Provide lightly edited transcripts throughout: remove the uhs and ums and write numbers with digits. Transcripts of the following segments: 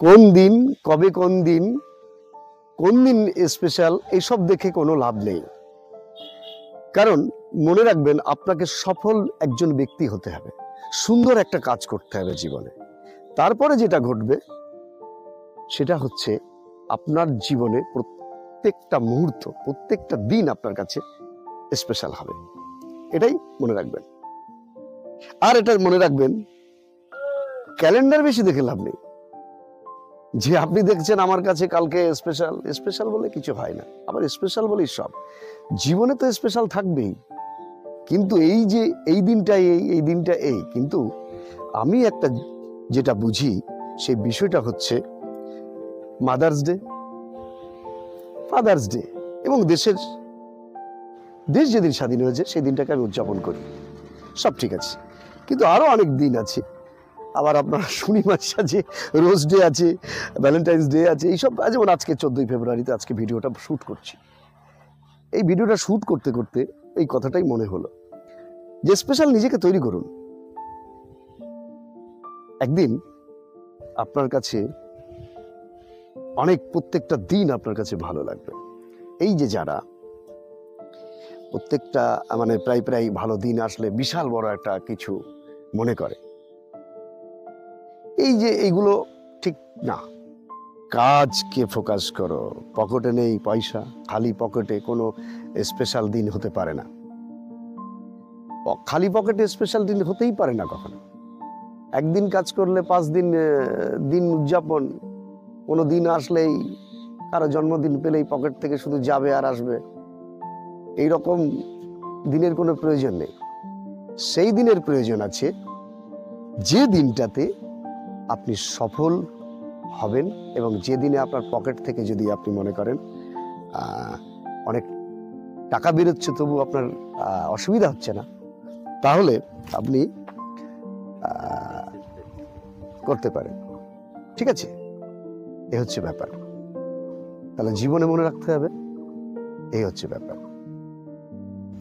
কোন দিন, কবে কোন দিন স্পেশাল এইসব দেখে কোনো লাভ নেই। কারণ মনে রাখবেন, আপনাকে সফল একজন ব্যক্তি হতে হবে, সুন্দর একটা কাজ করতে হবে জীবনে। তারপরে যেটা ঘটবে সেটা হচ্ছে আপনার জীবনে প্রত্যেকটা মুহূর্ত, প্রত্যেকটা দিন আপনার কাছে স্পেশাল হবে। এটাই মনে রাখবেন। আর এটা মনে রাখবেন, ক্যালেন্ডার বেশি দেখে লাভ নেই। যে আপনি দেখছেন আমার কাছে কালকে স্পেশাল, স্পেশাল বলে কিছু হয় না। আবার স্পেশাল বলেই সব। জীবনে তো স্পেশাল থাকবেই, কিন্তু এই যে এই দিনটা এই দিনটা কিন্তু আমি একটা যেটা বুঝি সেই বিষয়টা হচ্ছে মাদার্স ডে, ফাদার্স ডে এবং দেশ যেদিন স্বাধীন হয়েছে সেই দিনটাকে আমি উদযাপন করি। সব ঠিক আছে, কিন্তু আরো অনেক দিন আছে। আবার আপনার শনিবার আছে, রোজ ডে আছে, ভ্যালেন্টাইন্স ডে আছে, এইসব। যেমন আজকে 14ই ফেব্রুয়ারিতে আজকে ভিডিওটা শ্যুট করছি। এই ভিডিওটা শ্যুট করতে করতে এই কথাটাই মনে হলো যে স্পেশাল নিজেকে তৈরি করুন। একদিন আপনার কাছে প্রত্যেকটা দিন আপনার কাছে ভালো লাগবে। এই যে যারা প্রত্যেকটা প্রায় ভালো দিন আসলে বিশাল বড় একটা কিছু মনে করে, এই যে এইগুলো ঠিক না। কাজকে ফোকাস করো। পকেটে নেই পয়সা, খালি পকেটে কোনো স্পেশাল দিন হতে পারে না। খালি পকেটে স্পেশাল দিন হতেই পারে না কখনো। একদিন কাজ করলে 5 দিন দিন উদযাপন। কোনো দিন আসলেই, কারো জন্মদিন পেলেই পকেট থেকে শুধু যাবে আর আসবে, এইরকম দিনের কোনো প্রয়োজন নেই। সেই দিনের প্রয়োজন আছে যে দিনটাতে আপনি সফল হবেন, এবং যে দিনে আপনার পকেট থেকে যদি আপনি মনে করেন অনেক টাকা বেরোচ্ছে তবু আপনার অসুবিধা হচ্ছে না, তাহলে আপনি করতে পারেন। ঠিক আছে, এ হচ্ছে ব্যাপার। তাহলে জীবনে মনে রাখতে হবে, এই হচ্ছে ব্যাপার।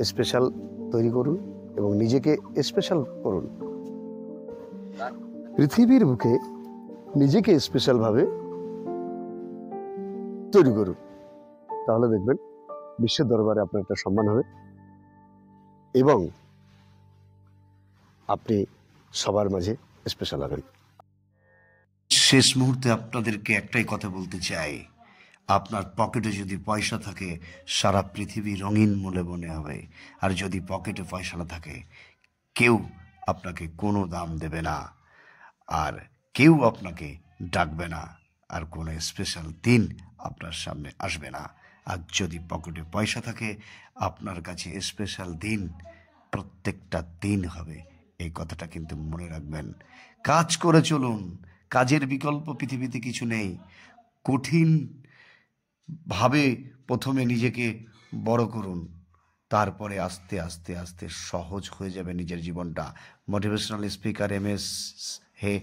স্পেশাল তৈরি করুন এবং নিজেকে স্পেশাল করুন। পৃথিবীর বুকে নিজেকে স্পেশাল ভাবে তৈরি করুন, তাহলে দেখবেন বিশ্বের দরবারে আপনার একটা সম্মান হবে এবং আপনি সবার মাঝে স্পেশাল হবেন। শেষ মুহূর্তে আপনাদেরকে একটাই কথা বলতে চাই, আপনার পকেটে যদি পয়সা থাকে সারা পৃথিবী রঙিন বলে মনে হবে, আর যদি পকেটে পয়সা না থাকে কেউ আপনাকে কোনো দাম দেবে না, আর কেউ আপনাকে ডাকবে না, আর কোনো স্পেশাল দিন আপনার সামনে আসবে না। আর যদি পকেটে পয়সা থাকে আপনার কাছে স্পেশাল দিন প্রত্যেকটা দিন হবে। এই কথাটা কিন্তু মনে রাখবেন। কাজ করে চলুন, কাজের বিকল্প পৃথিবীতে কিছু নেই। কঠিন ভাবে প্রথমে নিজেকে বড় করুন, তারপরে আস্তে আস্তে আস্তে সহজ হয়ে যাবে নিজের জীবনটা। মোটিভেশনাল স্পিকার MS হে